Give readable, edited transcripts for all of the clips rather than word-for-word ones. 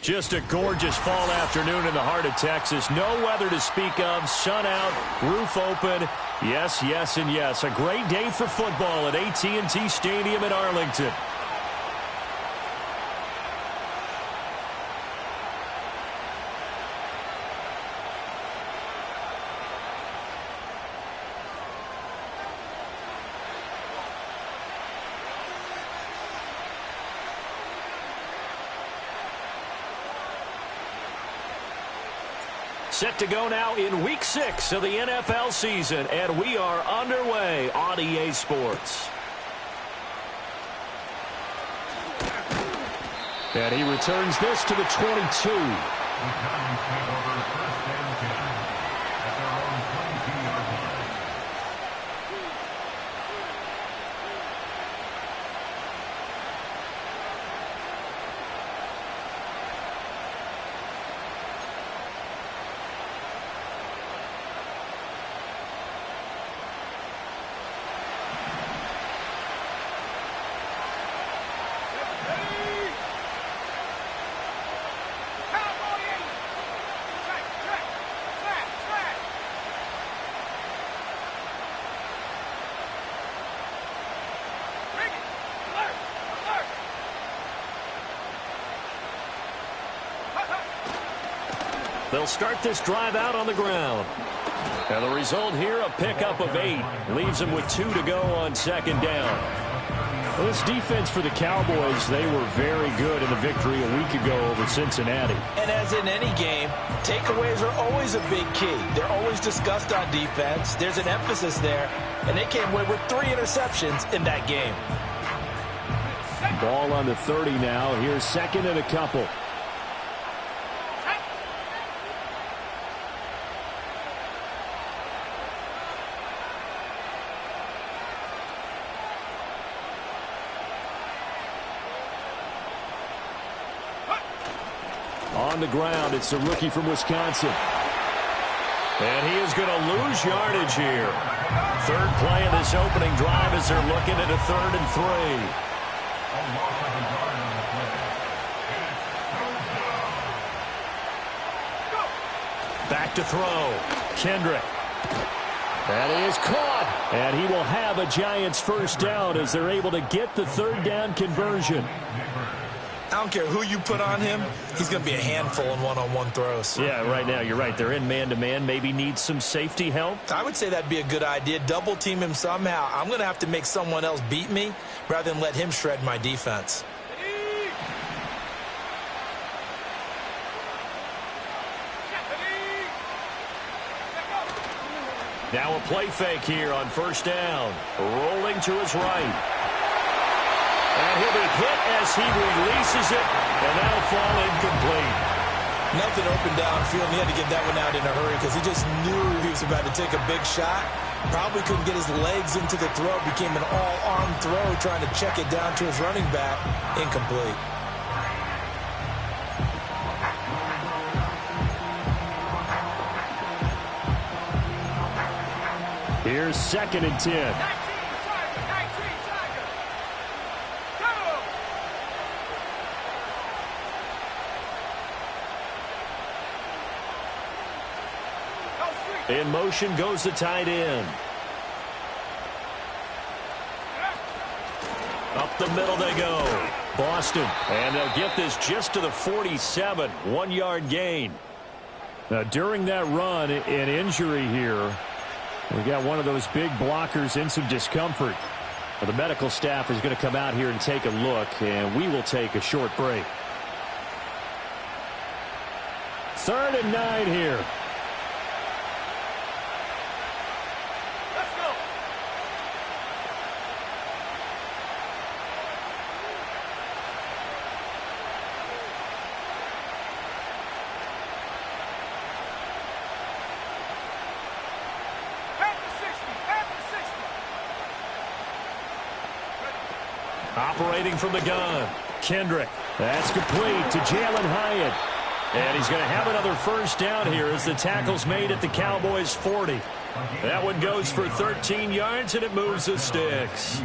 Just a gorgeous fall afternoon in the heart of Texas. No weather to speak of. Sun out, roof open. Yes, yes, and yes. A great day for football at AT&T Stadium in Arlington. Set to go now in Week 6 of the NFL season, and we are underway on EA Sports. And he returns this to the 22. They'll start this drive out on the ground. And the result here, a pickup of 8. Leaves them with 2 to go on second down. Well, this defense for the Cowboys, they were very good in the victory a week ago over Cincinnati. And as in any game, takeaways are always a big key. They're always discussed on defense. There's an emphasis there. And they came away with 3 interceptions in that game. Ball on the 30 now. Here's second and a couple. On the ground, it's the rookie from Wisconsin. And he is going to lose yardage here. Third play of this opening drive as they're looking at a 3rd and 3. Back to throw. Kendrick. That is caught. And he will have a Giants first down as they're able to get the 3rd down conversion. I don't care who you put on him, he's going to be a handful in one-on-one throws. Yeah, right now, you're right. They're in man-to-man. Maybe need some safety help. I would say that'd be a good idea. Double team him somehow. I'm going to have to make someone else beat me rather than let him shred my defense. Now a play fake here on first down. Rolling to his right. And he'll be hit as he releases it, and that'll fall incomplete. Nothing open downfield, and he had to get that one out in a hurry because he just knew he was about to take a big shot. Probably couldn't get his legs into the throw. Became an all-arm throw, trying to check it down to his running back. Incomplete. Here's 2nd and 10. In motion goes the tight end. Up the middle they go. Boston. And they'll get this just to the 47. 1-yard gain. Now, during that run, an injury here. We got one of those big blockers in some discomfort. Well, the medical staff is going to come out here and take a look, and we will take a short break. 3rd and 9 here. Operating from the gun. Kendrick. That's complete to Jalen Hyatt. And he's going to have another first down here as the tackle's made at the Cowboys' 40. That one goes for 13 yards, and it moves the sticks.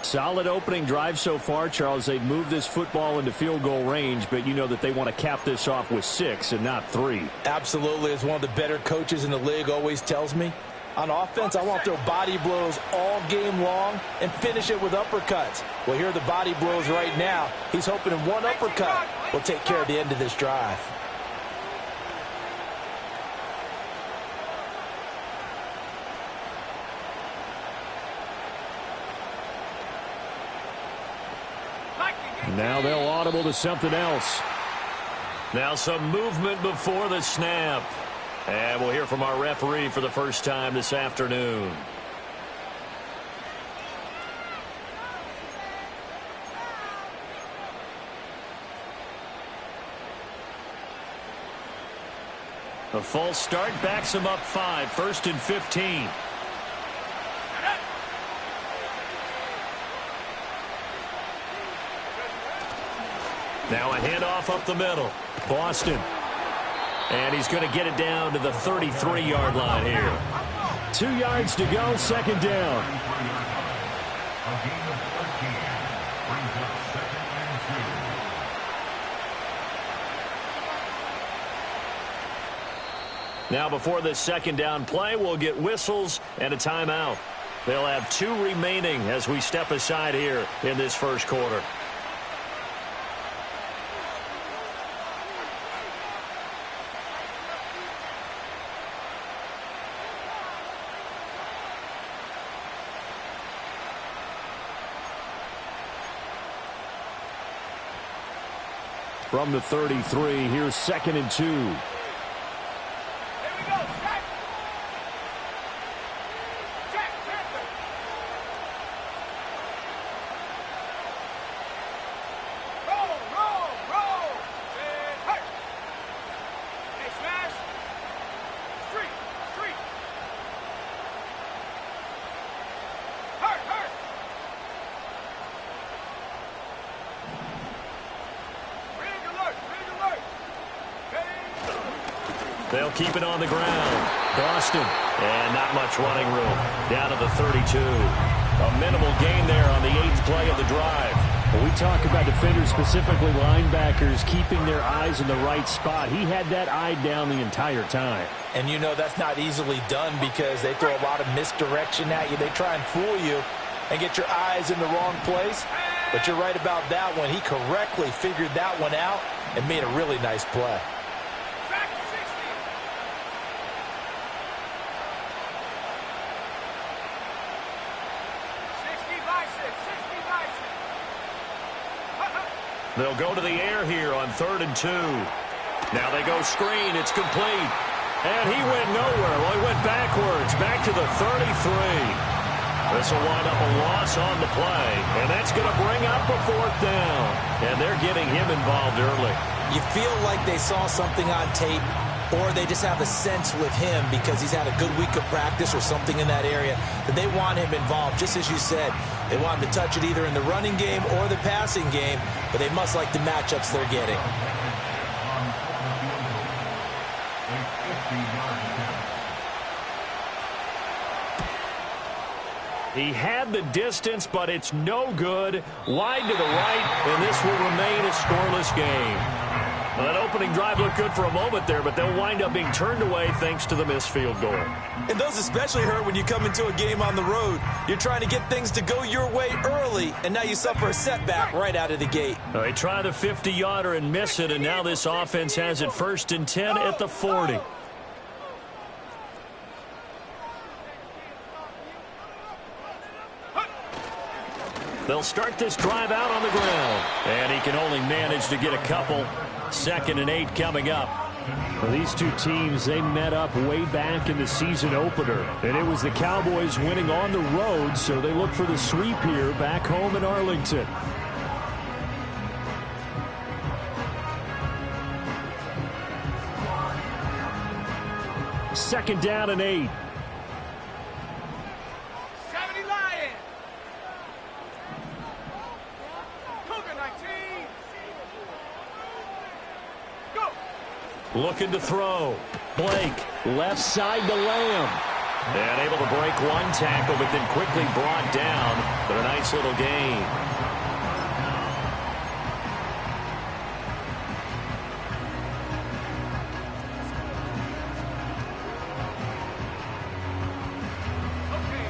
Solid opening drive so far, Charles. They've moved this football into field goal range, but you know that they want to cap this off with 6 and not 3. Absolutely. As one of the better coaches in the league always tells me, on offense, I want to throw body blows all game long and finish it with uppercuts. Well, here are the body blows right now. He's hoping in one uppercut will take care of the end of this drive. Now they'll audible to something else. Now some movement before the snap. And we'll hear from our referee for the first time this afternoon. A false start backs him up 5, 1st and 15. Now a handoff up the middle. Boston. And he's going to get it down to the 33-yard line here. 2 yards to go, 2nd down. Now before this 2nd down play, we'll get whistles and a timeout. They'll have 2 remaining as we step aside here in this first quarter. From the 33, here's 2nd and 2. Here we go, check. Check, Panther. Roll. And hurt. Hey, smash. Street. Hurt. They'll keep it on the ground. Boston. And not much running room. Down to the 32. A minimal gain there on the 8th play of the drive. When we talk about defenders, specifically linebackers, keeping their eyes in the right spot, he had that eye down the entire time. And you know that's not easily done because they throw a lot of misdirection at you. They try and fool you and get your eyes in the wrong place. But you're right about that one. He correctly figured that one out and made a really nice play. Back to 60. 60 bicep. They'll go to the air here on 3rd and 2. Now they go screen. It's complete. And he went nowhere. Well, he went backwards. Back to the 33. This will wind up a loss on the play. And that's going to bring up a 4th down. And they're getting him involved early. You feel like they saw something on tape, or they just have a sense with him because he's had a good week of practice or something in that area that they want him involved. Just as you said, they want him to touch it either in the running game or the passing game, but they must like the matchups they're getting. He had the distance, but it's no good. Wide to the right, and this will remain a scoreless game. Well, that opening drive looked good for a moment there, but they'll wind up being turned away thanks to the missed field goal. And those especially hurt when you come into a game on the road. You're trying to get things to go your way early, and now you suffer a setback right out of the gate. They try the 50-yarder and miss it, and now this offense has it 1st and 10 at the 40. They'll start this drive out on the ground. And he can only manage to get a couple. 2nd and 8 coming up. Well, these two teams, they met up way back in the season opener. And it was the Cowboys winning on the road, so they look for the sweep here back home in Arlington. Second down and 8. Looking to throw. Blake, left side to Lamb. And able to break one tackle, but then quickly brought down. But a nice little gain.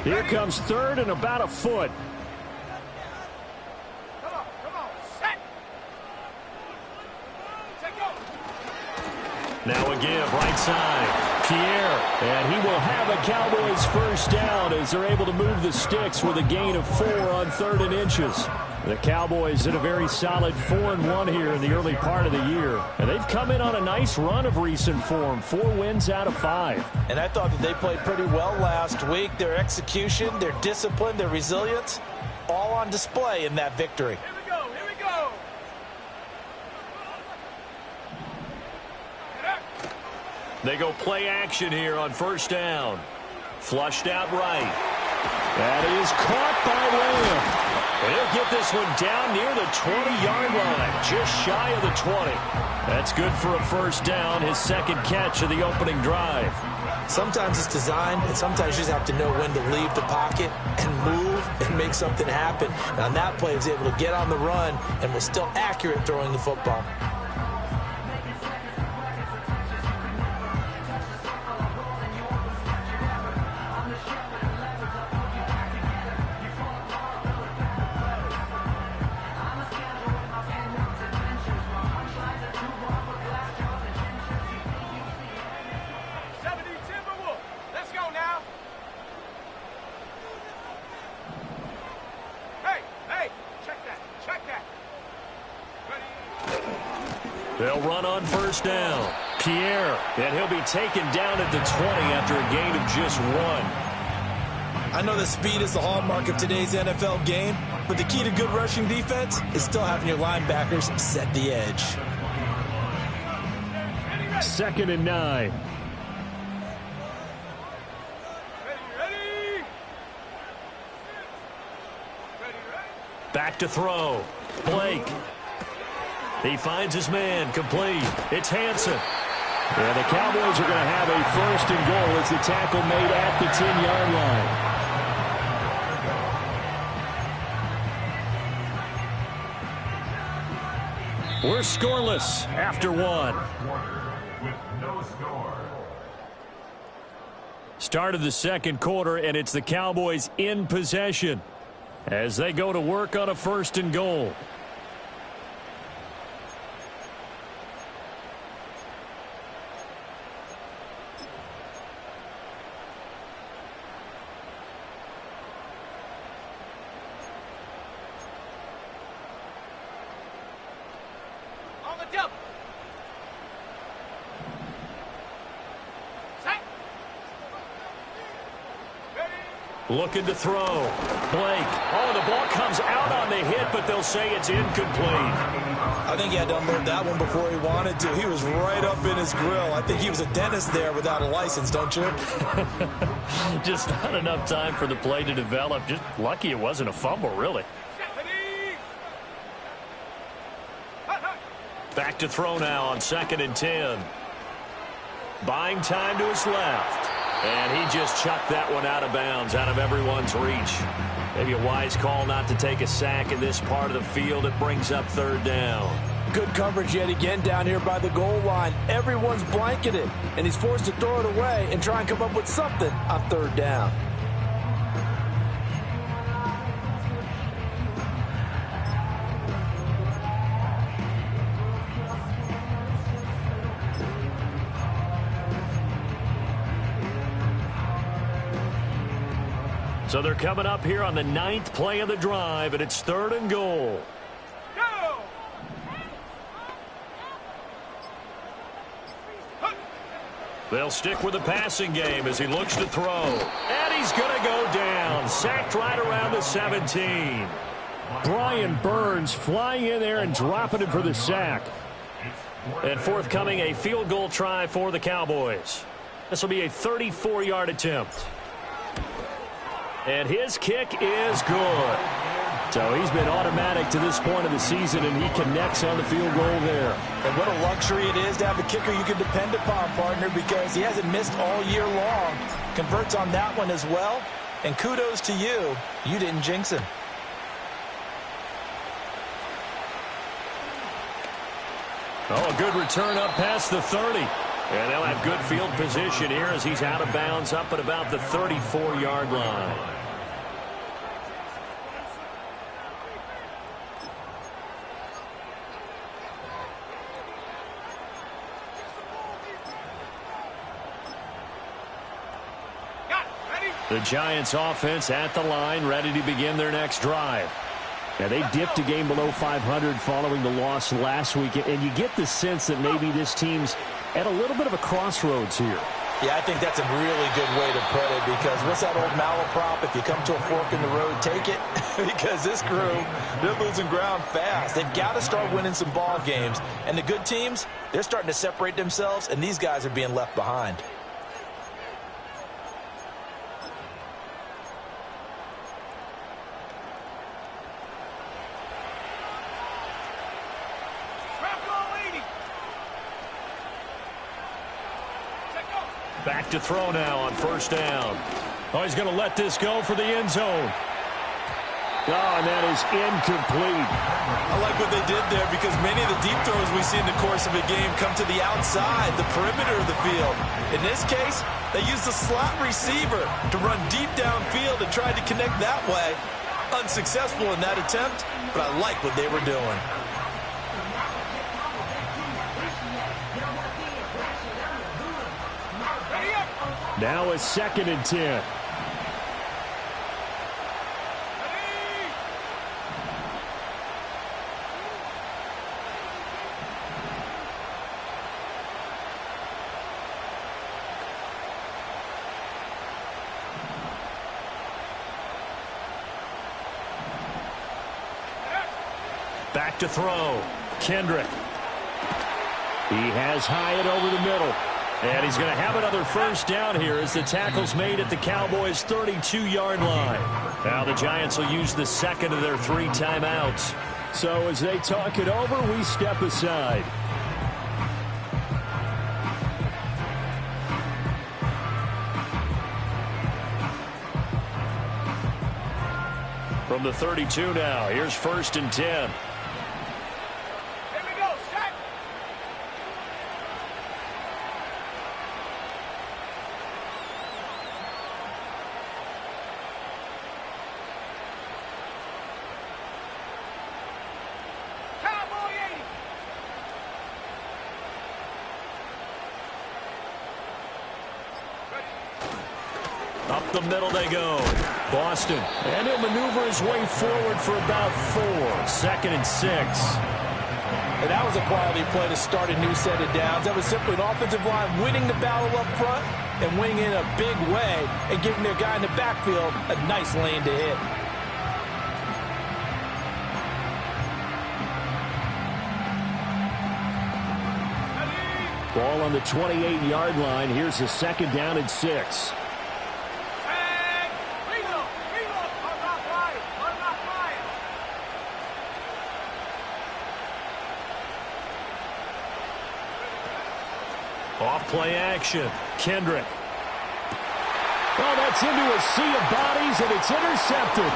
Here comes third and about a foot. Come on, set. Take go. Now a give, right side. Pierre, and he will have a Cowboys first down as they're able to move the sticks with a gain of 4 on 3rd and inches. The Cowboys did a very solid 4-1 here in the early part of the year. And they've come in on a nice run of recent form, 4 wins out of 5. And I thought that they played pretty well last week. Their execution, their discipline, their resilience, all on display in that victory. Here we go, here we go. Get up. They go play action here on first down. Flushed out right. That is caught by Lamb. He'll get this one down near the 20-yard line, just shy of the 20. That's good for a first down, his second catch of the opening drive. Sometimes it's designed, and sometimes you just have to know when to leave the pocket and move and make something happen. And on that play, he was able to get on the run and was still accurate throwing the football. They'll run on first down. Pierre, and he'll be taken down at the 20 after a gain of just 1. I know that speed is the hallmark of today's NFL game, but the key to good rushing defense is still having your linebackers set the edge. 2nd and 9. Ready. Back to throw. Blake. He finds his man, complete. It's Hansen. And the Cowboys are going to have a first and goal as the tackle made at the 10-yard line. We're scoreless after 1. Start of the second quarter, and it's the Cowboys in possession as they go to work on a first and goal. Looking to throw. Blake. Oh, the ball comes out on the hit, but they'll say it's incomplete. I think he had to unload that one before he wanted to. He was right up in his grill. I think he was a dentist there without a license, don't you? Just not enough time for the play to develop. Just lucky it wasn't a fumble, really. Back to throw now on 2nd and 10. Buying time to his left. And he just chucked that one out of bounds, out of everyone's reach. Maybe a wise call not to take a sack in this part of the field. It brings up 3rd down. Good coverage yet again down here by the goal line. Everyone's blanketed, and he's forced to throw it away and try and come up with something on 3rd down. So they're coming up here on the 9th play of the drive, and it's 3rd and goal. Go! They'll stick with the passing game as he looks to throw. And he's going to go down. Sacked right around the 17. Brian Burns flying in there and dropping it for the sack. And forthcoming, a field goal try for the Cowboys. This will be a 34-yard attempt. And his kick is good. So he's been automatic to this point of the season, and he connects on the field goal there. And what a luxury it is to have a kicker you can depend upon, partner, because he hasn't missed all year long. Converts on that one as well. And kudos to you. You didn't jinx him. Oh, a good return up past the 30. And they'll have good field position here as he's out of bounds up at about the 34-yard line. The Giants offense at the line, ready to begin their next drive. Now, they dipped a game below 500 following the loss last week, and you get the sense that maybe this team's at a little bit of a crossroads here. Yeah, I think that's a really good way to put it, because what's that old malaprop? If you come to a fork in the road, take it. Because this crew, they're losing ground fast. They've got to start winning some ball games. And the good teams, they're starting to separate themselves, and these guys are being left behind. Back to throw now on first down. Oh, he's going to let this go for the end zone. Oh, and that is incomplete. I like what they did there, because many of the deep throws we see in the course of a game come to the outside, the perimeter of the field. In this case, they used the slot receiver to run deep downfield and tried to connect that way. Unsuccessful in that attempt, but I like what they were doing. Now a 2nd and 10. Back to throw. Kendrick. He has Hyatt over the middle. And he's going to have another first down here as the tackle's made at the Cowboys' 32-yard line. Now the Giants will use the second of their 3 timeouts. So as they talk it over, we step aside. From the 32 now, here's 1st and 10. Up the middle they go. Boston. And he'll maneuver his way forward for about 4. 2nd and 6. And that was a quality play to start a new set of downs. That was simply an offensive line winning the battle up front and winning in a big way and giving their guy in the backfield a nice lane to hit. Ball on the 28-yard line. Here's the 2nd down and 6. Off play action. Kendrick. Well, that's into a sea of bodies, and it's intercepted.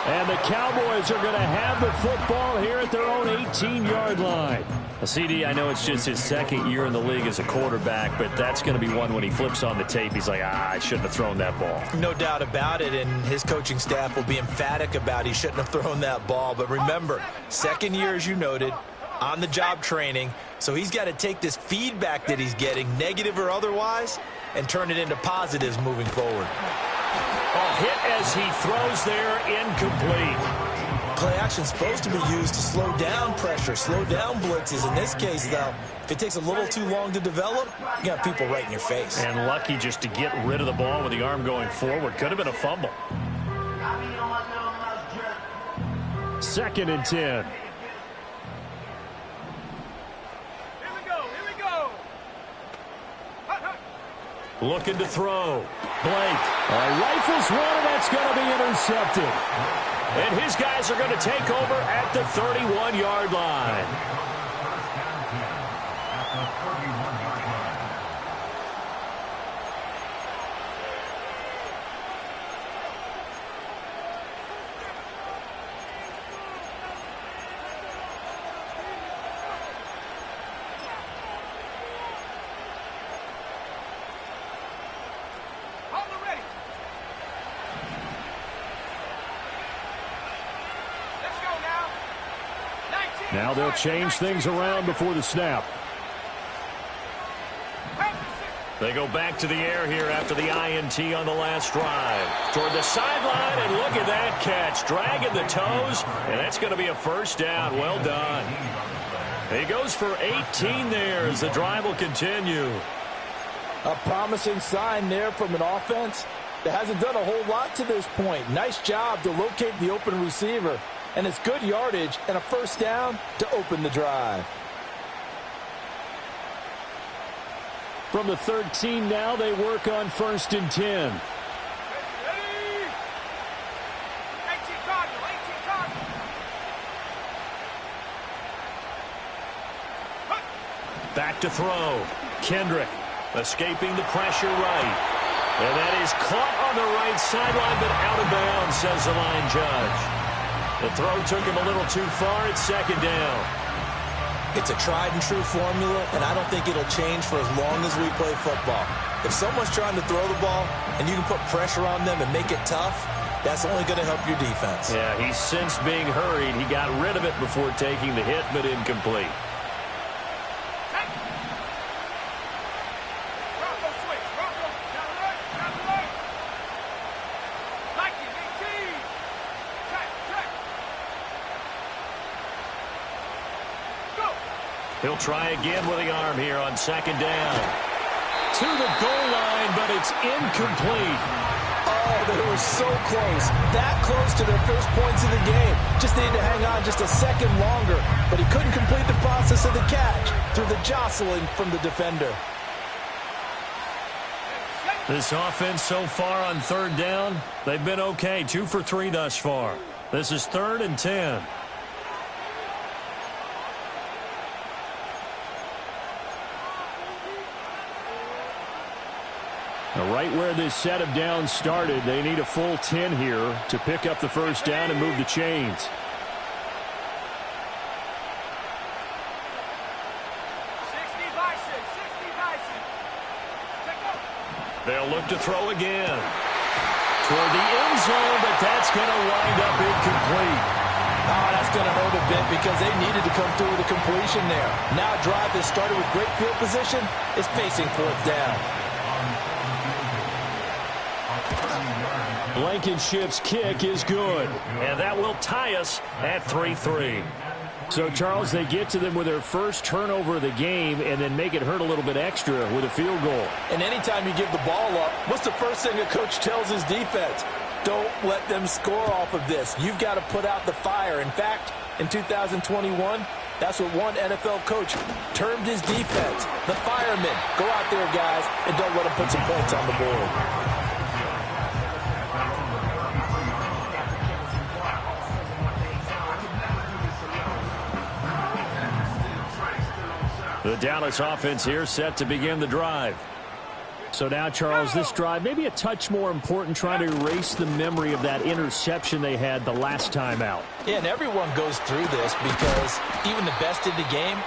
And the Cowboys are going to have the football here at their own 18-yard line. CD, I know it's just his 2nd year in the league as a quarterback, but that's going to be one when he flips on the tape. He's like, I shouldn't have thrown that ball. No doubt about it, and his coaching staff will be emphatic about he shouldn't have thrown that ball. But remember, 2nd year, as you noted, on-the-job training, so he's got to take this feedback that he's getting, negative or otherwise, and turn it into positives moving forward. A hit as he throws there, incomplete. Play action is supposed to be used to slow down pressure, slow down blitzes. In this case, though, if it takes a little too long to develop, you got people right in your face. And lucky just to get rid of the ball with the arm going forward. Could have been a fumble. 2nd and 10. Looking to throw. Blake. Rifles one, and that's going to be intercepted. And his guys are going to take over at the 31-yard line. Now they'll change things around before the snap. They go back to the air here after the INT on the last drive. Toward the sideline, and look at that catch. Dragging the toes, and that's going to be a first down. Well done. He goes for 18 there as the drive will continue. A promising sign there from an offense that hasn't done a whole lot to this point. Nice job to locate the open receiver. And it's good yardage and a first down to open the drive. From the 13 now, they work on 1st and 10. Ready? 18 Cardinal, 18 Cardinal. Back to throw. Kendrick escaping the pressure right. And that is caught on the right sideline, but out of bounds, says the line judge. The throw took him a little too far. It's 2nd down. It's a tried-and-true formula, and I don't think it'll change for as long as we play football. If someone's trying to throw the ball and you can put pressure on them and make it tough, that's only going to help your defense. Yeah, he's since being hurried. He got rid of it before taking the hit, but incomplete. He'll try again with the arm here on 2nd down. To the goal line, but it's incomplete. Oh, they were so close. That close to their first points of the game. Just needed to hang on just a second longer. But he couldn't complete the process of the catch through the jostling from the defender. This offense so far on 3rd down, they've been okay. 2 for 3 thus far. This is 3rd and 10. Right where this set of downs started, they need a full 10 here to pick up the first down and move the chains. 60 Bison, 60 Bison. Take over. They'll look to throw again. Toward the end zone, but that's going to wind up incomplete. Oh, that's going to hurt a bit because they needed to come through with a completion there. Now a drive that started with great field position is facing 4th down. Blankenship's kick is good, and that will tie us at 3-3. So, Charles, they get to them with their first turnover of the game and then make it hurt a little bit extra with a field goal. And anytime you give the ball up, what's the first thing a coach tells his defense? Don't let them score off of this. You've got to put out the fire. In fact, in 2021, that's what one NFL coach termed his defense, the firemen. Go out there, guys, and don't let them put some points on the board. The Dallas offense here set to begin the drive. So now, Charles, this drive maybe a touch more important, trying to erase the memory of that interception they had the last time out. Yeah, and everyone goes through this because even the best in the game,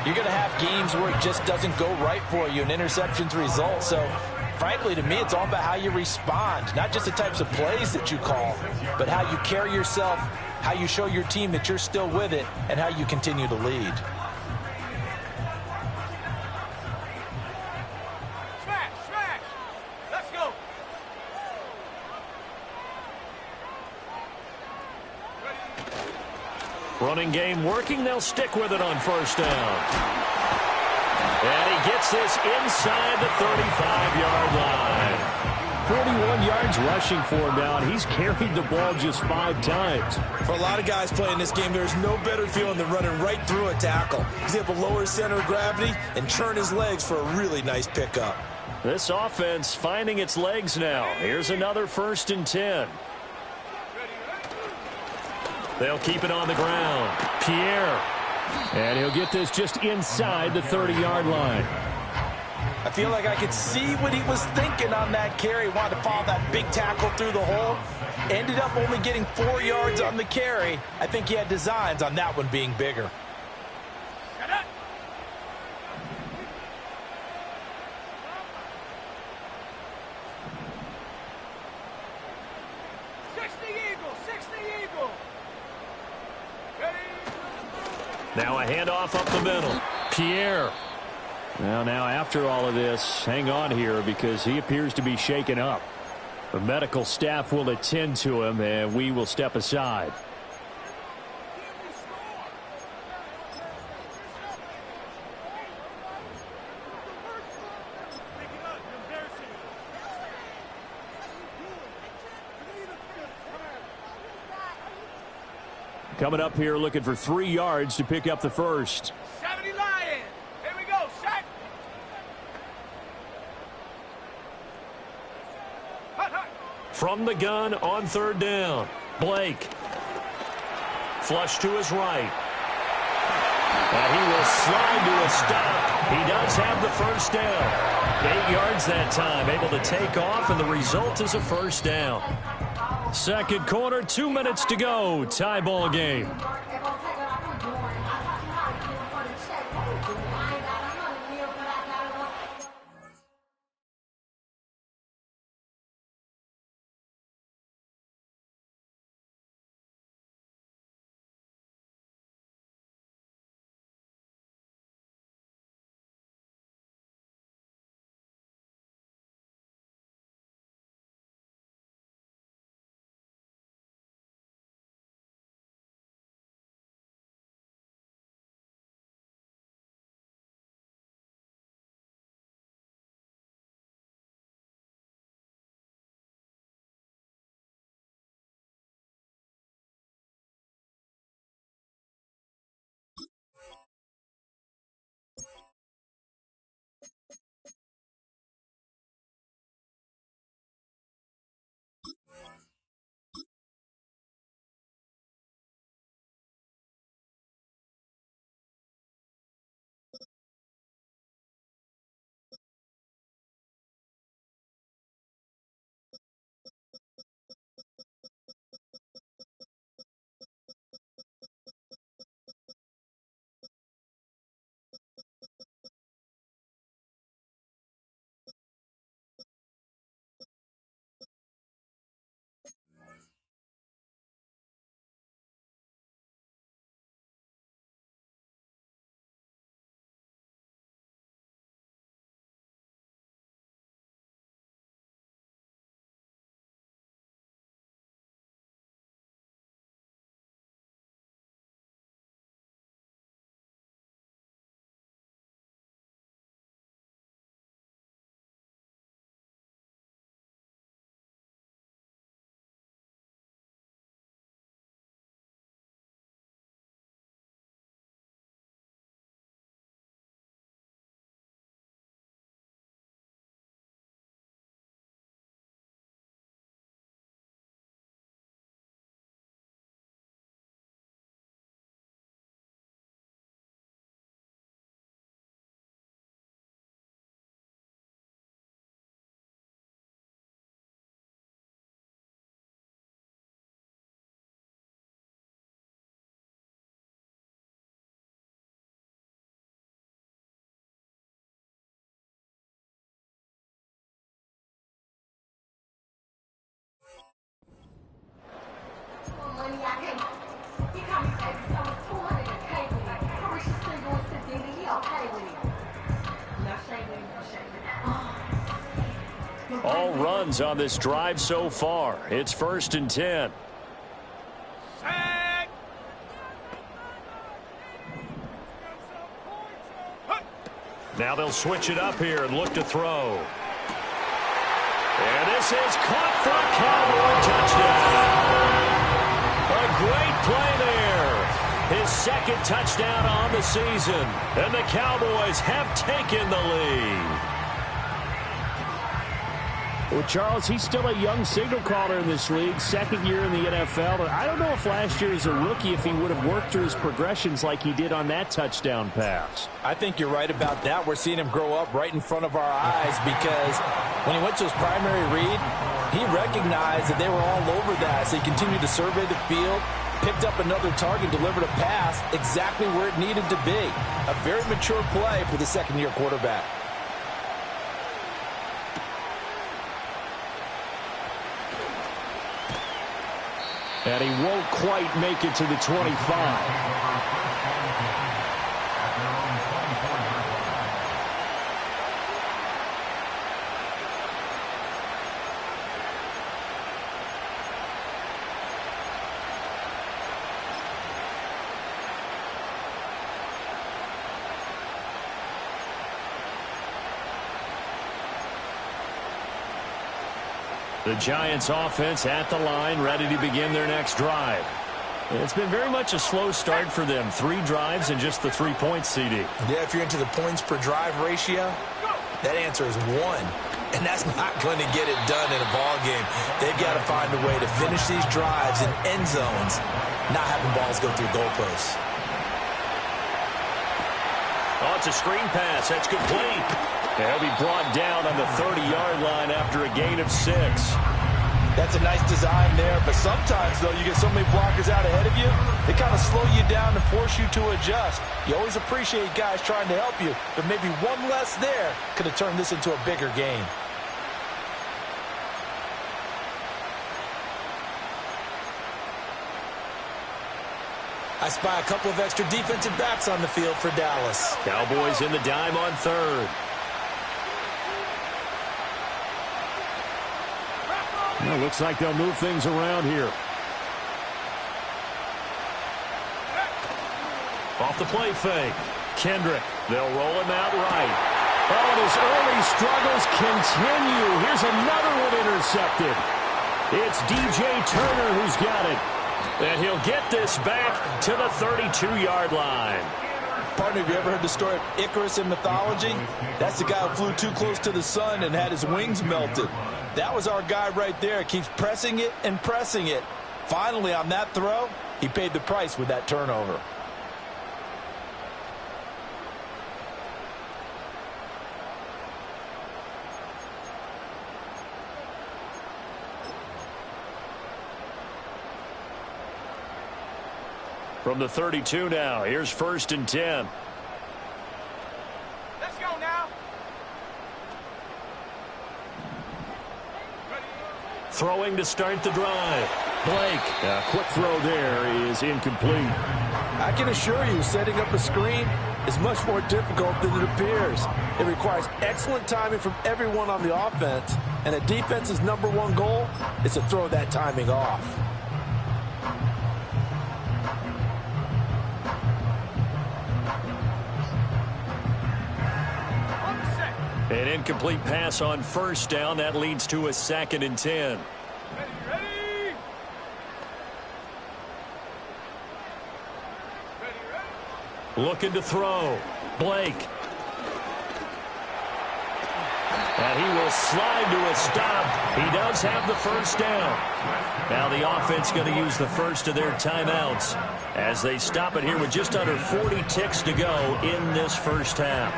you're going to have games where it just doesn't go right for you, and interceptions result. So, frankly, to me, it's all about how you respond, not just the types of plays that you call, but how you carry yourself, how you show your team that you're still with it, and how you continue to lead. Running game working. They'll stick with it on 1st down. And he gets this inside the 35-yard line. 41 yards rushing for him now, and he's carried the ball just 5 times. For a lot of guys playing this game, there's no better feeling than running right through a tackle. He's able to lower his center of gravity and churn his legs for a really nice pickup. This offense finding its legs now. Here's another 1st and 10. They'll keep it on the ground. Pierre. And he'll get this just inside the 30-yard line. I feel like I could see what he was thinking on that carry. Wanted to follow that big tackle through the hole. Ended up only getting 4 yards on the carry. I think he had designs on that one being bigger. 60 Eagle, 60 Eagle. Now a handoff up the middle. Pierre. Now after all of this, hang on here because he appears to be shaken up. The medical staff will attend to him, and we will step aside. Coming up here looking for 3 yards to pick up the first. 70 Lions. Here we go. Set. Hut, hut. From the gun on 3rd down. Blake. Flush to his right. And he will slide to a stop. He does have the first down. 8 yards that time. Able to take off, and the result is a first down. Second quarter, 2 minutes to go. Tie ball game. All runs on this drive so far. It's 1st and 10. Set. Hut. Now they'll switch it up here and look to throw. And this is caught for a Cowboy touchdown. A great play there. His 2nd touchdown on the season. And the Cowboys have taken the lead. Well, Charles, he's still a young signal caller in this league, second year in the NFL. But I don't know if last year as a rookie, if he would have worked through his progressions like he did on that touchdown pass. I think you're right about that. We're seeing him grow up right in front of our eyes because when he went to his primary read, he recognized that they were all over that. So he continued to survey the field, picked up another target, delivered a pass exactly where it needed to be. A very mature play for the second-year quarterback. And he won't quite make it to the 25. The Giants offense at the line, ready to begin their next drive. It's been very much a slow start for them. 3 drives and just the 3 points, CD. Yeah, if you're into the points per drive ratio, that answer is 1. And that's not going to get it done in a ball game. They've got to find a way to finish these drives in end zones, not having balls go through goalposts. Oh, it's a screen pass. That's complete. He'll be brought down on the 30-yard line after a gain of 6. That's a nice design there, but sometimes, though, you get so many blockers out ahead of you, they kind of slow you down and force you to adjust. You always appreciate guys trying to help you, but maybe one less there could have turned this into a bigger game. I spy a couple of extra defensive backs on the field for Dallas. Cowboys in the dime on 3rd. Well, looks like they'll move things around here. Off the play fake. Kendrick. They'll roll him out right. Oh, and his early struggles continue. Here's another one intercepted. It's DJ Turner who's got it. And he'll get this back to the 32-yard line. Partner, have you ever heard the story of Icarus in mythology? That's the guy who flew too close to the sun and had his wings melted. That was our guy right there. Keeps pressing it and pressing it. Finally, on that throw, he paid the price with that turnover. From the 32 now, here's 1st and 10. Let's go now. Throwing to start the drive. Blake. A quick throw there is incomplete. I can assure you, setting up a screen is much more difficult than it appears. It requires excellent timing from everyone on the offense, and a defense's #1 goal is to throw that timing off. An incomplete pass on 1st down. That leads to a 2nd and 10. Ready. Looking to throw. Blake. And he will slide to a stop. He does have the 1st down. Now the offense going to use the first of their timeouts as they stop it here with just under 40 ticks to go in this first half.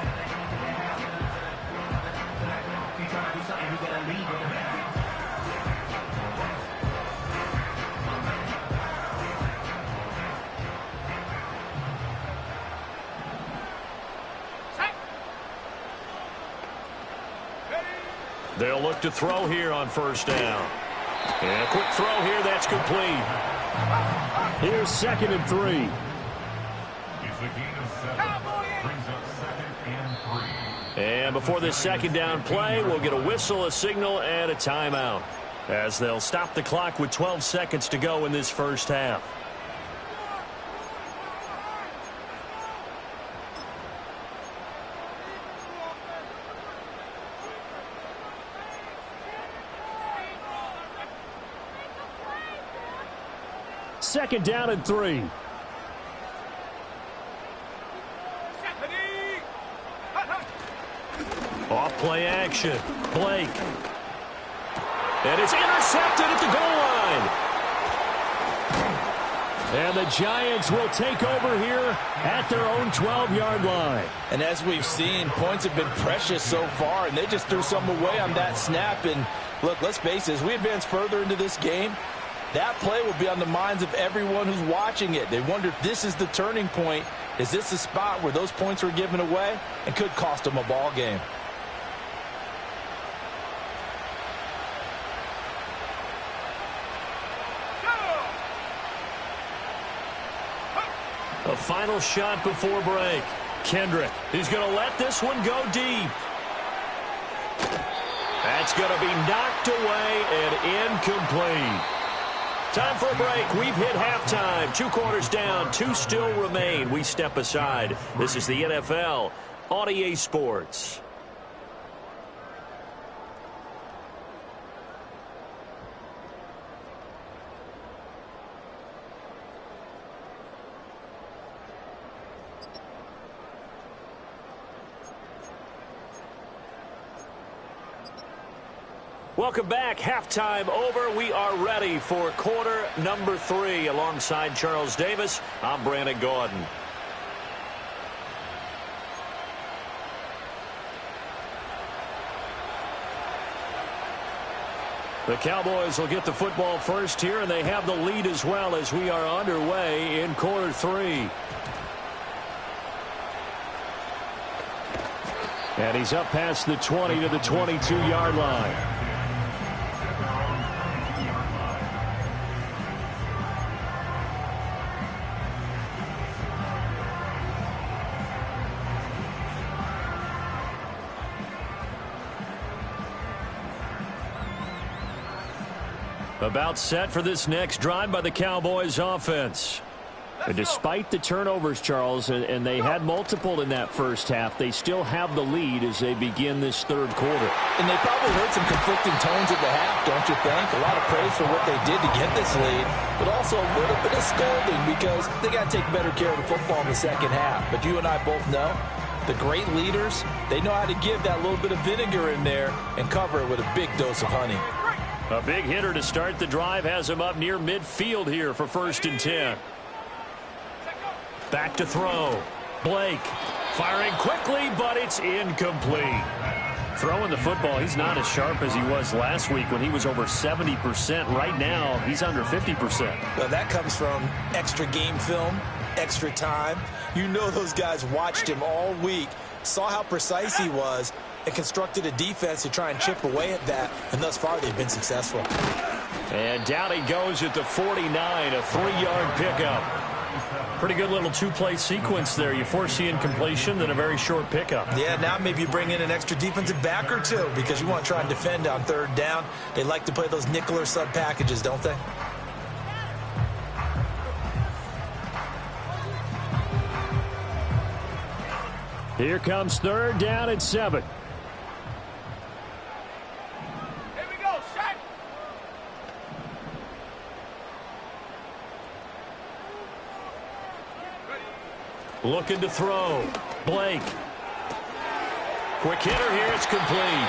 They'll look to throw here on 1st down. And a quick throw here, that's complete. Here's 2nd and 3. And before this 2nd down play, we'll get a whistle, a signal, and a timeout as they'll stop the clock with 12 seconds to go in this first half. Second down and 3. Off play action. Blake. And it's intercepted at the goal line. And the Giants will take over here at their own 12-yard line. And as we've seen, points have been precious so far, and they just threw some away on that snap. And look, let's face it, as we advance further into this game, that play will be on the minds of everyone who's watching it. They wonder if this is the turning point. Is this the spot where those points were given away and could cost them a ball game? A final shot before break. Kendrick, he's going to let this one go deep. That's going to be knocked away and incomplete. Time for a break. We've hit halftime. 2 quarters down, 2 still remain. We step aside. This is the NFL on EA Sports. Welcome back. Halftime over. We are ready for quarter number 3. Alongside Charles Davis, I'm Brandon Gaudin. The Cowboys will get the football first here, and they have the lead as well as we are underway in quarter 3. And he's up past the 20 to the 22-yard line. About set for this next drive by the Cowboys offense. And despite the turnovers, Charles, and they had multiple in that first half, they still have the lead as they begin this third quarter. And they probably heard some conflicting tones at the half, don't you think? A lot of praise for what they did to get this lead, but also a little bit of scolding because they got to take better care of the football in the second half. But you and I both know the great leaders, they know how to give that little bit of vinegar in there and cover it with a big dose of honey. A big hitter to start the drive has him up near midfield here for 1st and 10. Back to throw. Blake firing quickly, but it's incomplete. Throwing the football, he's not as sharp as he was last week when he was over 70%. Right now, he's under 50%. Well, that comes from extra game film, extra time. You know those guys watched him all week, saw how precise he was, and constructed a defense to try and chip away at that, and thus far they've been successful. And down he goes at the 49, a 3-yard pickup. Pretty good little 2-play sequence there. You force the incompletion, then a very short pickup. Yeah, now maybe you bring in an extra defensive back or two because you want to try and defend on 3rd down. They like to play those nickel or sub packages, don't they? Here comes 3rd down and 7. Looking to throw. Blake. Quick hitter here. It's complete.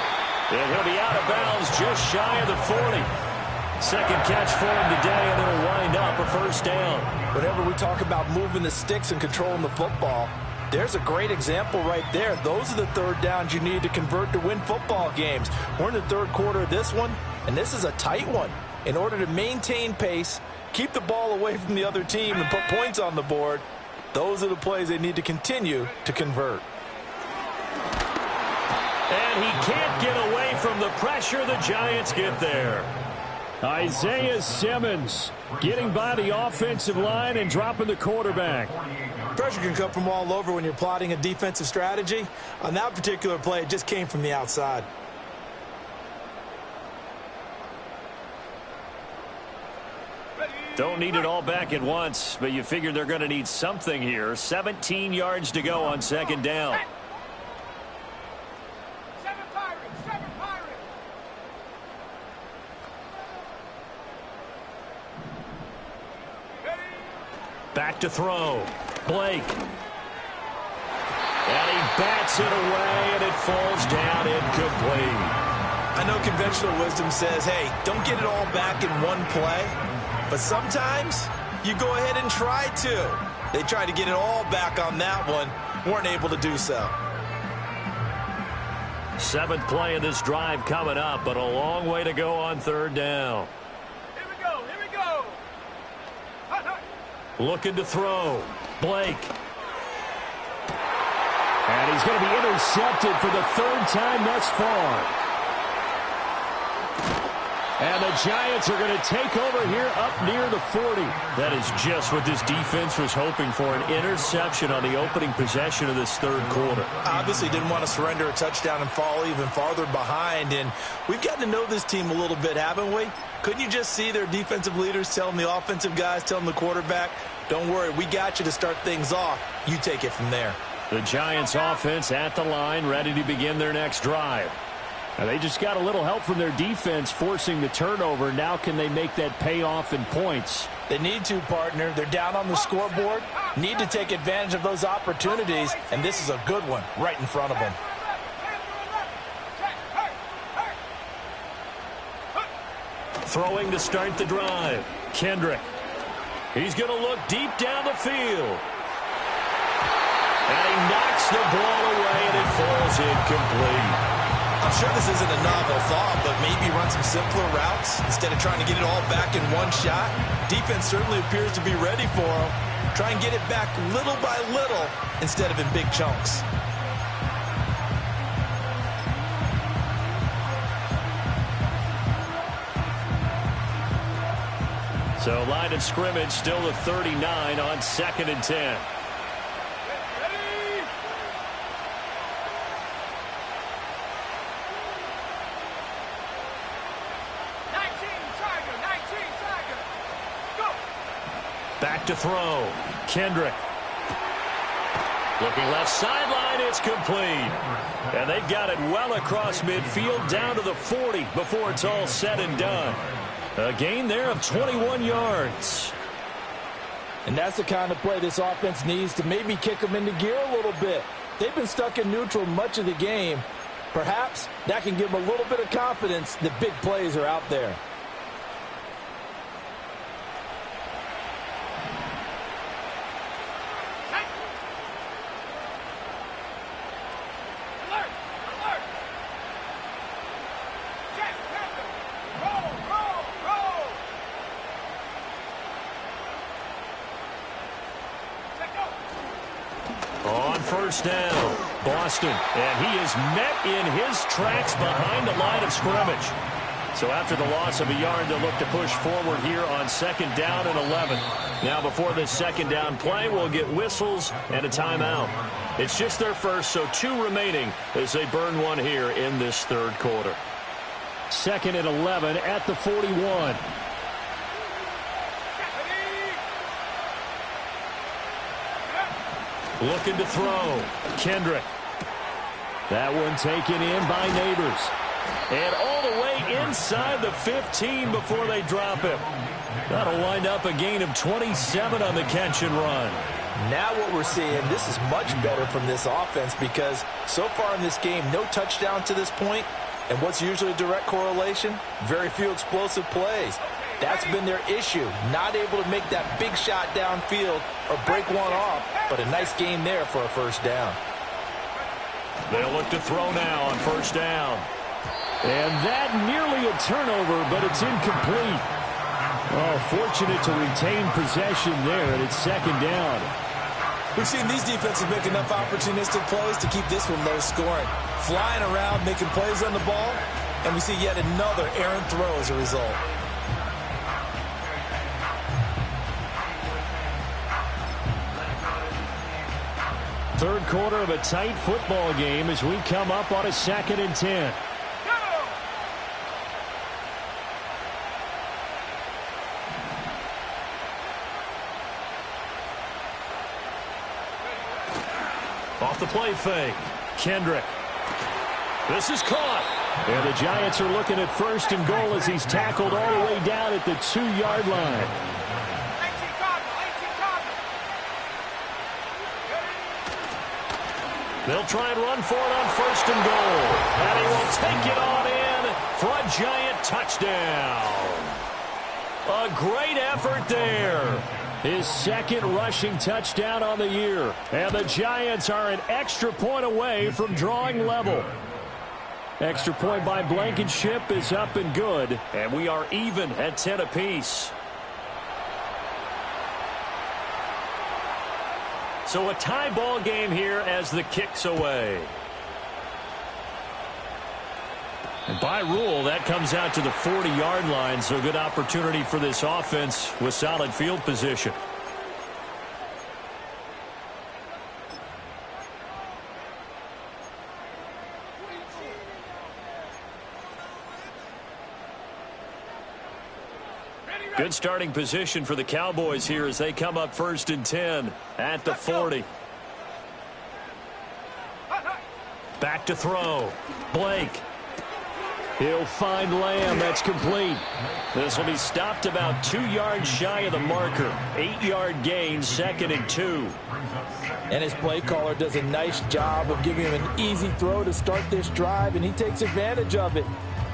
And he'll be out of bounds just shy of the 40. Second catch for him today, and it'll wind up a 1st down. Whenever we talk about moving the sticks and controlling the football, there's a great example right there. Those are the 3rd downs you need to convert to win football games. We're in the 3rd quarter of this one, and this is a tight one. In order to maintain pace, keep the ball away from the other team, and put points on the board, those are the plays they need to continue to convert. And he can't get away from the pressure. The Giants get there. Isaiah Simmons getting by the offensive line and dropping the quarterback. Pressure can come from all over when you're plotting a defensive strategy. On that particular play, it just came from the outside. Don't need it all back at once, but you figure they're going to need something here. 17 yards to go on 2nd down. Back to throw. Blake. And he bats it away, and it falls down incomplete. I know conventional wisdom says, hey, don't get it all back in one play. But sometimes you go ahead and try to. They tried to get it all back on that one. Weren't able to do so. 7th play of this drive coming up, but a long way to go on 3rd down. Here we go. Here we go. Hut, hut. Looking to throw. Blake. And he's going to be intercepted for the 3rd time thus far. And the Giants are going to take over here up near the 40. That is just what this defense was hoping for, an interception on the opening possession of this 3rd quarter. Obviously didn't want to surrender a touchdown and fall even farther behind. And we've gotten to know this team a little bit, haven't we? Couldn't you just see their defensive leaders telling the offensive guys, telling the quarterback, don't worry, we got you to start things off. You take it from there. The Giants offense at the line, ready to begin their next drive. Now they just got a little help from their defense forcing the turnover. Now can they make that pay off in points? They need to, partner. They're down on the scoreboard. Need to take advantage of those opportunities, and this is a good one right in front of them. Throwing to start the drive. Kendrick. He's going to look deep down the field. And he knocks the ball away, and it falls incomplete. I'm sure this isn't a novel thought, but maybe run some simpler routes instead of trying to get it all back in one shot. Defense certainly appears to be ready for him. Try and get it back little by little instead of in big chunks. So line of scrimmage still the 39 on 2nd and 10. Back to throw. Kendrick. Looking left sideline. It's complete. And they've got it well across midfield down to the 40 before it's all said and done. A gain there of 21 yards. And that's the kind of play this offense needs to maybe kick them into gear a little bit. They've been stuck in neutral much of the game. Perhaps that can give them a little bit of confidence that big plays are out there. Down, Boston, and he is met in his tracks behind the line of scrimmage. So after the loss of a yard, they'll look to push forward here on 2nd down and 11. Now before this 2nd down play, we'll get whistles and a timeout. It's just their first, so 2 remaining as they burn one here in this 3rd quarter. 2nd and 11 at the 41. Looking to throw. Kendrick. That one taken in by Neighbors. And all the way inside the 15 before they drop him. That'll wind up a gain of 27 on the catch and run. Now what we're seeing, this is much better from this offense because so far in this game, no touchdown to this point. And what's usually a direct correlation? Very few explosive plays. That's been their issue, not able to make that big shot downfield or break one off, but a nice game there for a 1st down. They'll look to throw now on 1st down. And that nearly a turnover, but it's incomplete. Oh, fortunate to retain possession there, and it's 2nd down. We've seen these defenses make enough opportunistic plays to keep this one low scoring. Flying around, making plays on the ball, and we see yet another errant throw as a result. Third quarter of a tight football game as we come up on a 2nd and 10. Off the play fake. Kendrick. This is caught. And the Giants are looking at 1st and goal as he's tackled all the way down at the 2-yard line. They'll try and run for it on 1st and goal. And he will take it on in front, Giant touchdown. A great effort there. His second rushing touchdown on the year. And the Giants are an extra point away from drawing level. Extra point by Blankenship is up and good. And we are even at 10 apiece. So a tie ball game here as the kick's away. And by rule, that comes out to the 40-yard line, so good opportunity for this offense with solid field position. Good starting position for the Cowboys here as they come up 1st and 10 at the 40. Back to throw. Blake. He'll find Lamb. That's complete. This will be stopped about 2 yards shy of the marker. 8-yard gain, 2nd and 2. And his play caller does a nice job of giving him an easy throw to start this drive, and he takes advantage of it.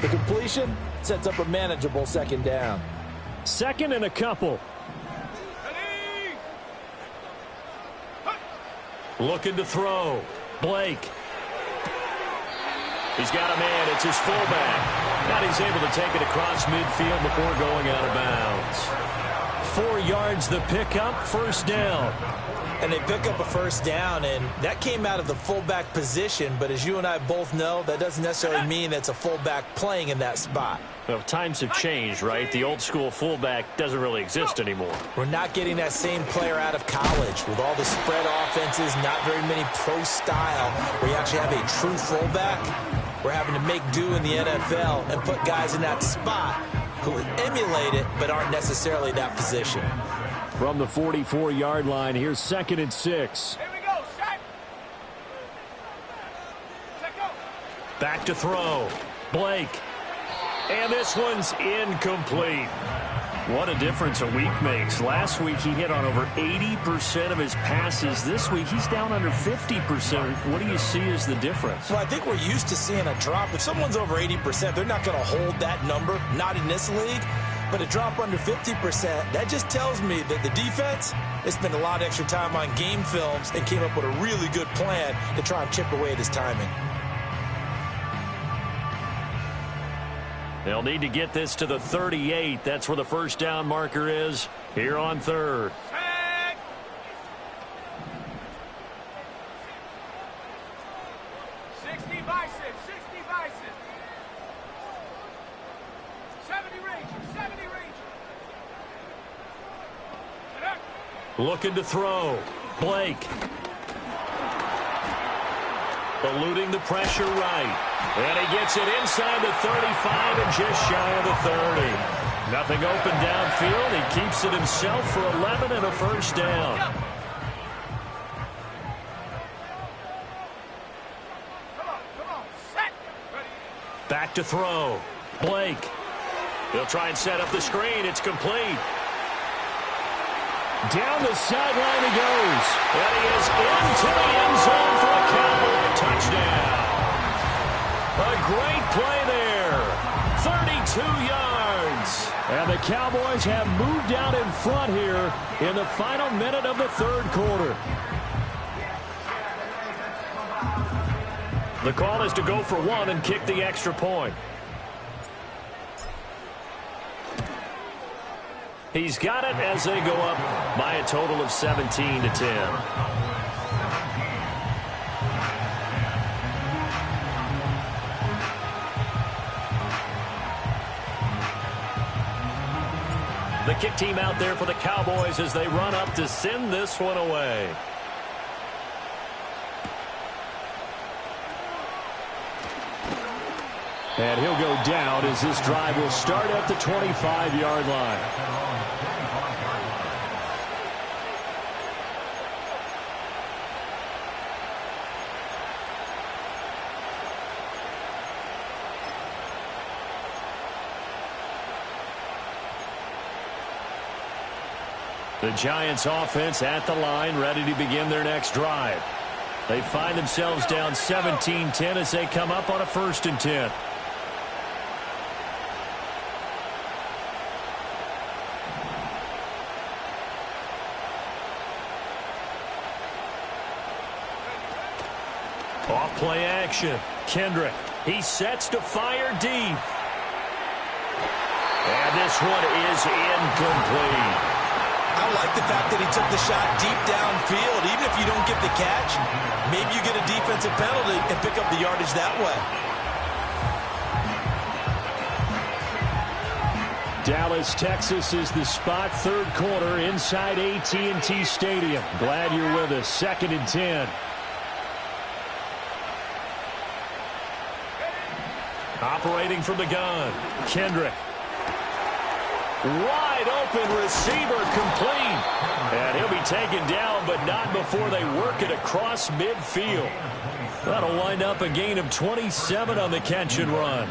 The completion sets up a manageable 2nd down. 2nd and a couple. Looking to throw. Blake. He's got a man. It's his fullback. Now he's able to take it across midfield before going out of bounds. 4 yards the pickup, 1st down. And they pick up a 1st down, and that came out of the fullback position. But as you and I both know, that doesn't necessarily mean it's a fullback playing in that spot. Well, times have changed, right? The old school fullback doesn't really exist anymore. We're not getting that same player out of college with all the spread offenses, not very many pro style, where you actually have a true fullback. We're having to make do in the NFL and put guys in that spot who emulate it but aren't necessarily that position. From the 44-yard line, here's 2nd and 6. Here we go, set. Set, go. Back to throw. Blake. And this one's incomplete. What a difference a week makes. Last week he hit on over 80% of his passes. This week he's down under 50%. What do you see as the difference? Well, I think we're used to seeing a drop. If someone's over 80%, they're not going to hold that number, not in this league. But a drop under 50%, that just tells me that the defense has spent a lot of extra time on game films and came up with a really good plan to try and chip away at his timing. They'll need to get this to the 38. That's where the 1st down marker is here on 3rd. Set. 60 biceps, 60 biceps. 70 Rangers, 70 Rangers. Looking to throw. Blake. Eluding the pressure right. And he gets it inside the 35 and just shy of the 30. Nothing open downfield. He keeps it himself for 11 and a 1st down. Come on, set. Ready. Back to throw. Blake. He'll try and set up the screen. It's complete. Down the sideline he goes. And he is into the end zone for a Cowboy touchdown. A great play there. 32 yards. And the Cowboys have moved out in front here in the final minute of the 3rd quarter. The call is to go for 1 and kick the extra point. He's got it as they go up by a total of 17 to 10. The kick team out there for the Cowboys as they run up to send this one away. And he'll go down as this drive will start at the 25-yard line. The Giants offense at the line, ready to begin their next drive. They find themselves down 17-10 as they come up on a 1st and 10. Off play action. Kendrick. He sets to fire deep. And this one is incomplete. I like the fact that he took the shot deep downfield. Even if you don't get the catch, maybe you get a defensive penalty and pick up the yardage that way. Dallas, Texas is the spot, third quarter inside AT&T Stadium. Glad you're with us. 2nd and 10. Operating from the gun. Kendrick. Wide open receiver, complete. And he'll be taken down, but not before they work it across midfield. That'll wind up a gain of 27 on the catch and run.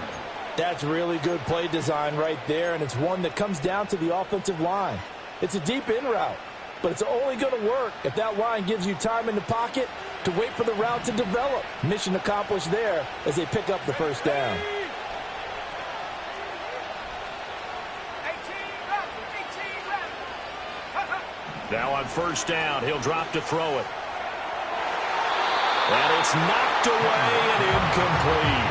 That's really good play design right there, and it's one that comes down to the offensive line. It's a deep in route, but it's only going to work if that line gives you time in the pocket to wait for the route to develop. Mission accomplished there as they pick up the first down. Now on first down, he'll drop to throw it. And it's knocked away and incomplete.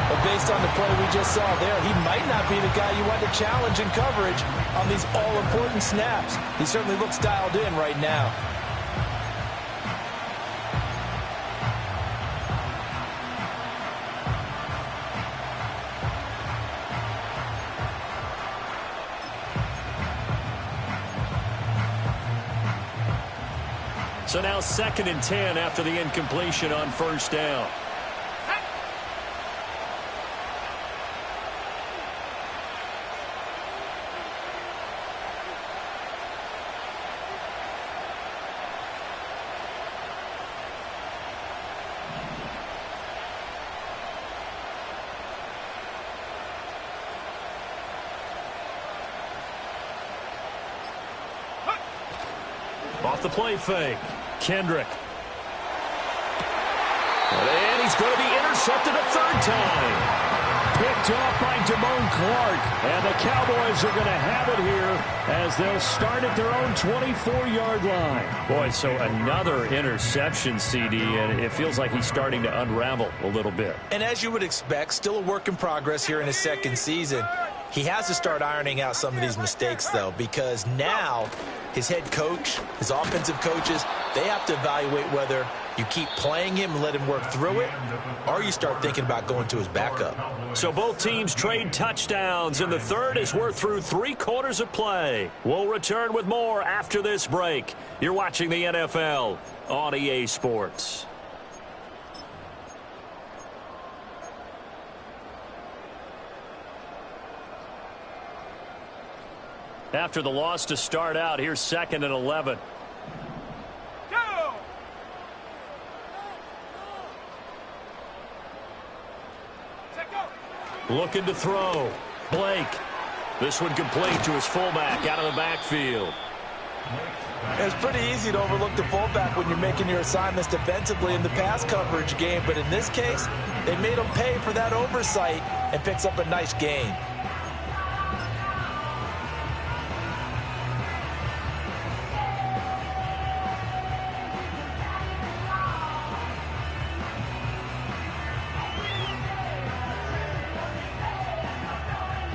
But based on the play we just saw there, he might not be the guy you want to challenge in coverage on these all-important snaps. He certainly looks dialed in right now. So now 2nd and 10 after the incompletion on first down. Off the play fake. Kendrick. And he's going to be intercepted a third time. Picked off by Damone Clark. And the Cowboys are going to have it here as they'll start at their own 24-yard line. Boy, so another interception, CD, and it feels like he's starting to unravel a little bit. And as you would expect, still a work in progress here in his second season. He has to start ironing out some of these mistakes, though, because now his head coach, his offensive coaches, they have to evaluate whether you keep playing him and let him work through it, or you start thinking about going to his backup. So both teams trade touchdowns in the third as we're through 3 quarters of play. We'll return with more after this break. You're watching the NFL on EA Sports. After the loss to start out, here's 2nd and 11. Go! Set, go! Looking to throw. Blake. This one complete to his fullback out of the backfield. It's pretty easy to overlook the fullback when you're making your assignments defensively in the pass coverage game, but in this case, they made him pay for that oversight and picks up a nice gain.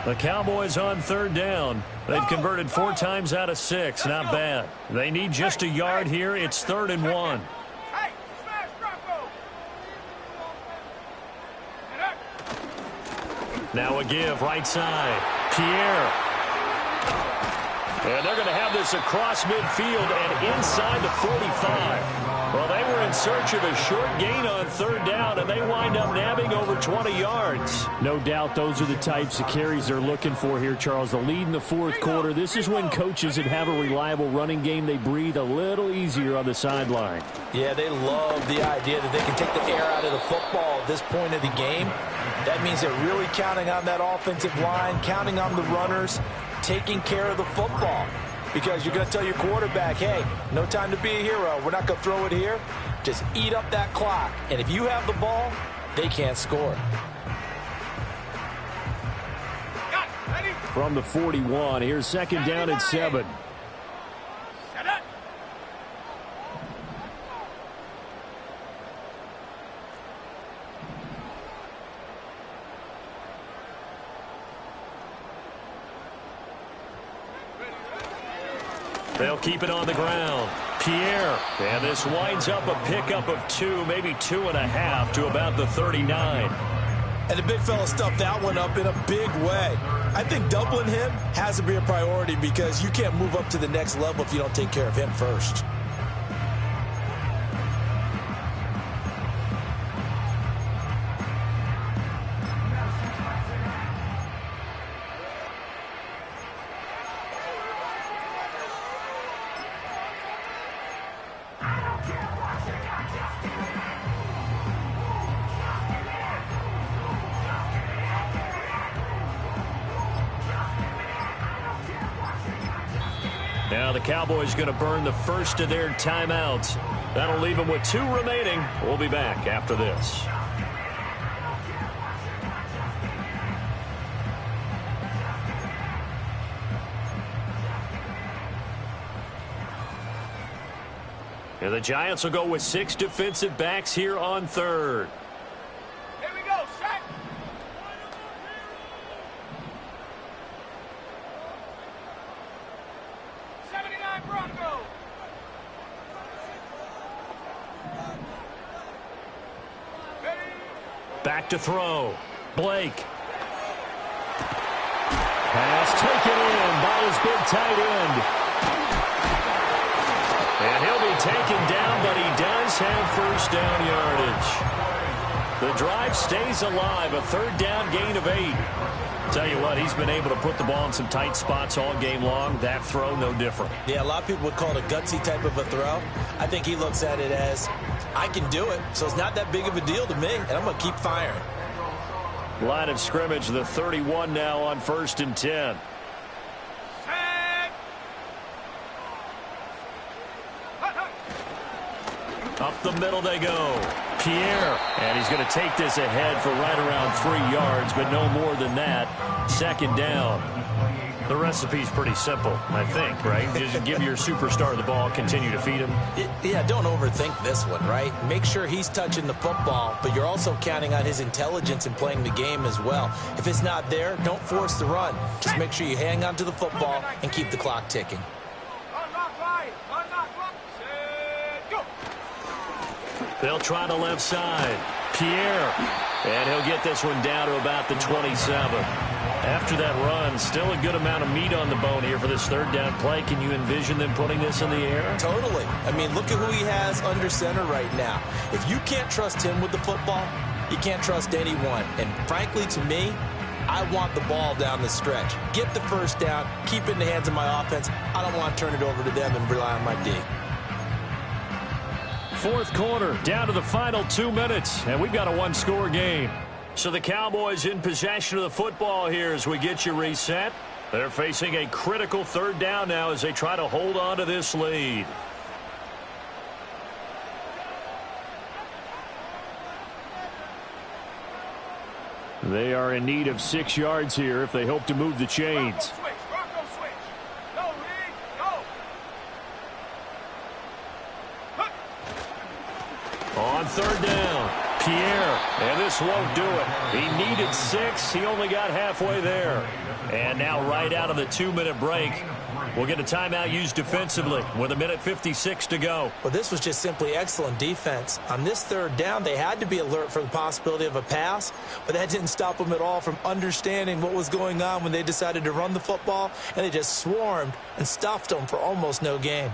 The Cowboys on third down. They've converted 4 times out of 6. Not bad. They need just a yard here. It's 3rd and 1. Hey, smash Bronco! Now a give right side. Pierre. And they're going to have this across midfield and inside the 45. Well, they were in search of a short gain on third down, and they wind up nabbing over 20 yards. No doubt those are the types of carries they're looking for here, Charles. The lead in the fourth quarter. This is when coaches that have a reliable running game, they breathe a little easier on the sideline. Yeah, they love the idea that they can take the air out of the football at this point of the game. That means they're really counting on that offensive line, counting on the runners, taking care of the football. Because you're going to tell your quarterback, hey, no time to be a hero. We're not going to throw it here. Just eat up that clock. And if you have the ball, they can't score. From the 41, here's 2nd down and 7. They'll keep it on the ground. Pierre. And this winds up a pickup of 2, maybe 2.5 to about the 39. And the big fella stuffed that one up in a big way. I think doubling him has to be a priority because you can't move up to the next level if you don't take care of him first. Now the Cowboys going to burn the first of their timeouts. That'll leave them with 2 remaining. We'll be back after this. And the Giants will go with 6 defensive backs here on third. Here we go, set. Bronco. Back to throw. Blake. Pass taken in by his big tight end. And he'll be taken down, but he does have first down yardage. The drive stays alive, a 3rd down gain of 8. Tell you what, he's been able to put the ball in some tight spots all game long. That throw, no different. Yeah, a lot of people would call it a gutsy type of a throw. I think he looks at it as, I can do it, so it's not that big of a deal to me, and I'm going to keep firing. Line of scrimmage, the 31 now on 1st and 10. Up the middle they go. Pierre. And he's going to take this ahead for right around 3 yards, but no more than that. 2nd down. The recipe's pretty simple, I think, right? Just give your superstar the ball, continue to feed him. Yeah, don't overthink this one, right? Make sure he's touching the football, but you're also counting on his intelligence in playing the game as well. If it's not there, don't force the run. Just make sure you hang on to the football and keep the clock ticking. They'll try the left side. Pierre. And he'll get this one down to about the 27. After that run, still a good amount of meat on the bone here for this 3rd down play. Can you envision them putting this in the air? Totally. I mean, look at who he has under center right now. If you can't trust him with the football, you can't trust anyone. And frankly, to me, I want the ball down the stretch. Get the first down, keep it in the hands of my offense. I don't want to turn it over to them and rely on my D. 4th quarter, down to the final 2 minutes, and we've got a 1-score game. So the Cowboys in possession of the football here as we get you reset. They're facing a critical 3rd down now as they try to hold on to this lead. They are in need of 6 yards here if they hope to move the chains. On 3rd down, Pierre, and this won't do it. He needed 6. He only got halfway there. And now right out of the 2-minute break, we'll get a timeout used defensively with 1:56 to go. Well, this was just simply excellent defense. On this 3rd down, they had to be alert for the possibility of a pass, but that didn't stop them at all from understanding what was going on when they decided to run the football, and they just swarmed and stuffed them for almost no gain.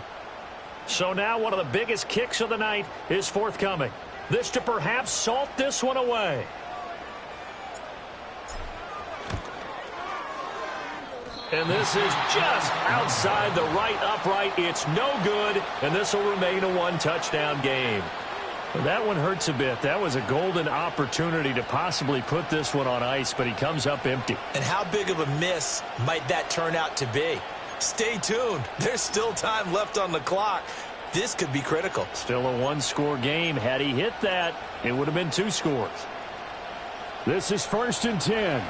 So now one of the biggest kicks of the night is forthcoming. This to perhaps salt this one away. And this is just outside the right upright. It's no good, and this will remain a 1-touchdown game. Well, that one hurts a bit. That was a golden opportunity to possibly put this one on ice, but he comes up empty. And how big of a miss might that turn out to be? Stay tuned. There's still time left on the clock. This could be critical. Still a 1-score game. Had he hit that, it would have been 2 scores. This is 1st and 10.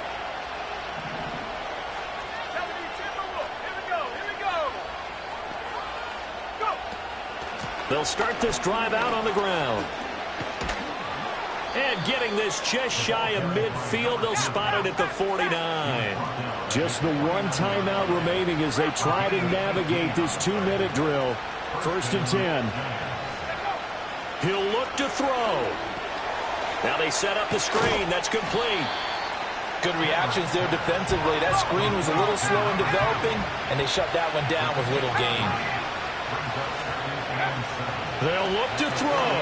They'll start this drive out on the ground. And getting this just shy of midfield, they'll spot it at the 49. Just the one timeout remaining as they try to navigate this 2-minute drill. 1st and 10. He'll look to throw. Now they set up the screen. That's complete. Good reactions there defensively. That screen was a little slow in developing, and they shut that one down with little gain. They'll look to throw.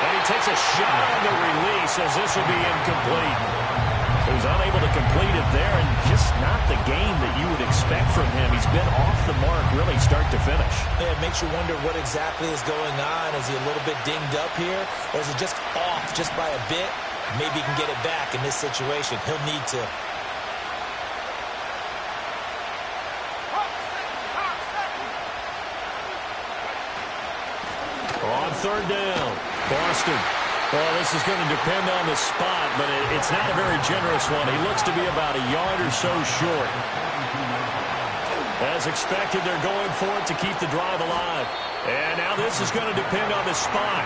And he takes a shot on the release as this will be incomplete. He was unable to complete it there, and just not the game that you would expect from him. He's been off the mark really start to finish. Yeah, it makes you wonder what exactly is going on. Is he a little bit dinged up here, or is it just off just by a bit? Maybe he can get it back in this situation. He'll need to. On 3rd down, Boston. Well, this is going to depend on the spot, but it's not a very generous one. He looks to be about a yard or so short. As expected, they're going for it to keep the drive alive. And now this is going to depend on the spot.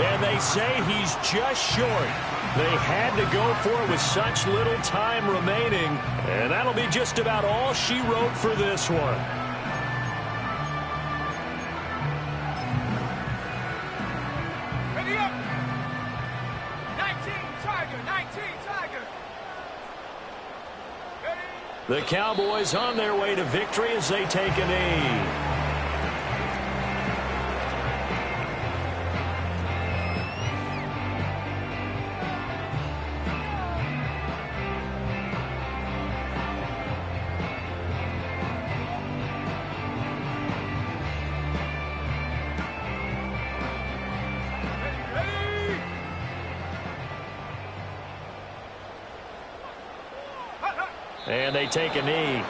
And they say he's just short. They had to go for it with such little time remaining. And that'll be just about all she wrote for this one. Ready up. 19 Tiger, 19 Tiger. Ready? The Cowboys on their way to victory as they take a knee. And they take a knee.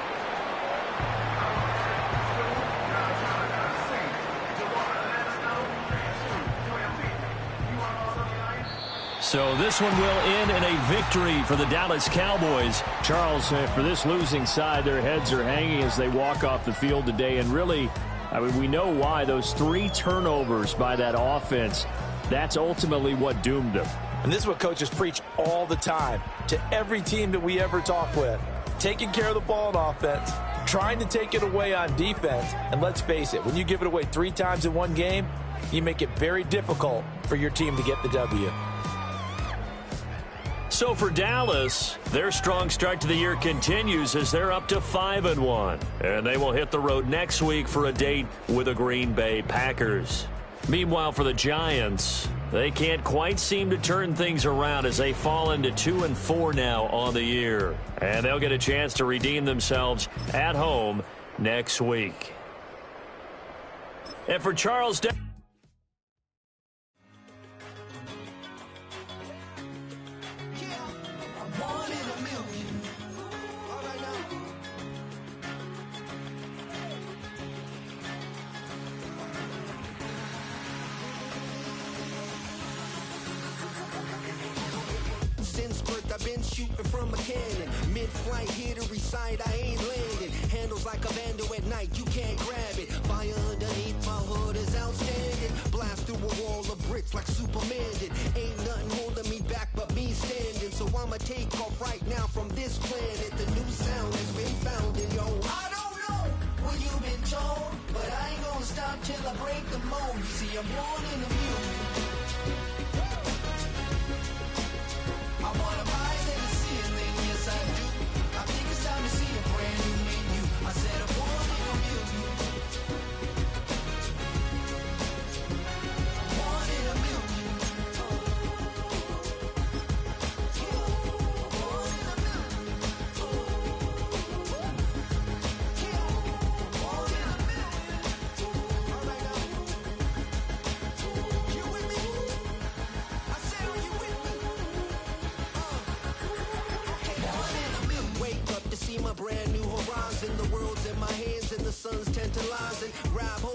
So this one will end in a victory for the Dallas Cowboys. Charles, for this losing side, their heads are hanging as they walk off the field today. And really, I mean, we know why. Those 3 turnovers by that offense, that's ultimately what doomed them. And this is what coaches preach all the time to every team that we ever talk with. Taking care of the ball on offense, trying to take it away on defense. And let's face it, when you give it away 3 times in one game, you make it very difficult for your team to get the W. So for Dallas, their strong start to the year continues as they're up to 5-1. And they will hit the road next week for a date with the Green Bay Packers. Meanwhile, for the Giants, they can't quite seem to turn things around as they fall into 2-4 now on the year. And they'll get a chance to redeem themselves at home next week. And for Charles I've been shooting from a cannon. Mid-flight, here to recite, I ain't landing. Handles like a vandal at night, you can't grab it. Fire underneath my hood is outstanding. Blast through a wall of bricks like Superman did. Ain't nothing holding me back but me standing. So I'ma take off right now from this planet. The new sound has been found in yo. I don't know what you've been told, but I ain't gonna stop till I break the mold. You see, I'm born in the music. I wanna rise in the ceiling, yes I do. I think it's time to see a brand new menu. I said I'm born in the music. I'm born in the music. Brand new horizon, the world's in my hands and the sun's tantalizing. Grab hold